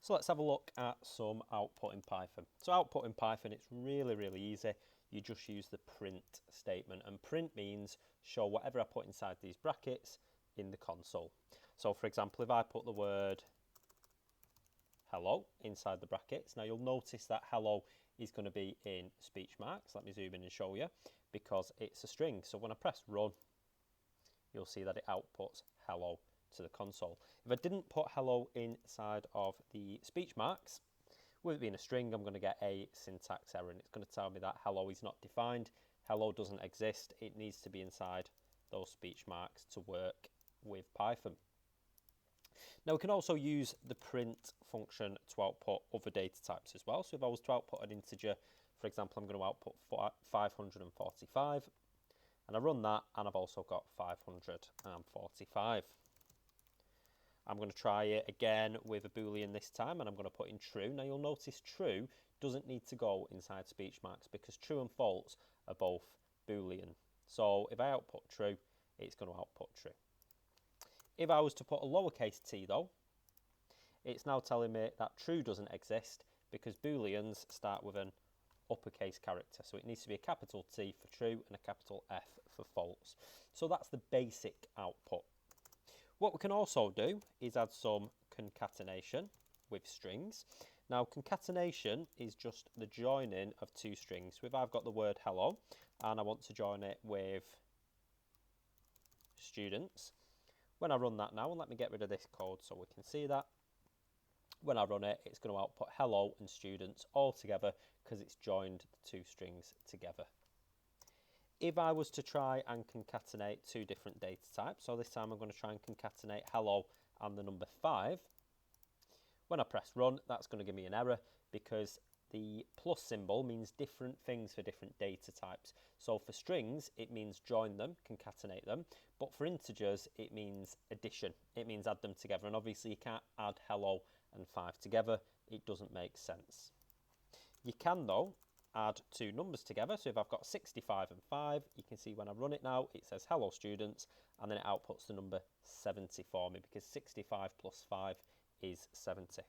So let's have a look at some output in Python. So output in Python, it's really easy. You just use the print statement, and print means show whatever I put inside these brackets in the console. So for example, if I put the word hello inside the brackets, now you'll notice that hello is going to be in speech marks. Let me zoom in and show you, because it's a string. So when I press run, you'll see that it outputs hello to the console. If I didn't put hello inside of the speech marks, with it being a string, I'm going to get a syntax error, and it's going to tell me that hello is not defined. Hello doesn't exist. It needs to be inside those speech marks to work with Python. Now we can also use the print function to output other data types as well. So if I was to output an integer, for example, I'm going to output 545, and I run that, and I've also got 545. I'm going to try it again with a boolean this time, and I'm going to put in true. Now you'll notice true doesn't need to go inside speech marks because true and false are both boolean. So if I output true, it's going to output true. If I was to put a lowercase t though, it's now telling me that true doesn't exist because booleans start with an uppercase character. So it needs to be a capital T for true and a capital F for false. So that's the basic output. What we can also do is add some concatenation with strings. Now concatenation is just the joining of two strings. So if I've got the word hello and I want to join it with students, when I run that now, and let me get rid of this code so we can see that. When I run it, it's going to output hello and students all together because it's joined the two strings together. If I was to try and concatenate two different data types, so this time I'm going to try and concatenate hello and the number 5. When I press run, that's going to give me an error because the plus symbol means different things for different data types. So for strings, it means join them, concatenate them. But for integers, it means addition. It means add them together. And obviously you can't add hello and 5 together. It doesn't make sense. You can though add two numbers together. So if I've got 65 and 5, you can see when I run it now, it says hello students, and then it outputs the number 70 for me because 65 plus 5 is 70.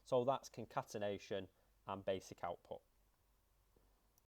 So that's concatenation and basic output.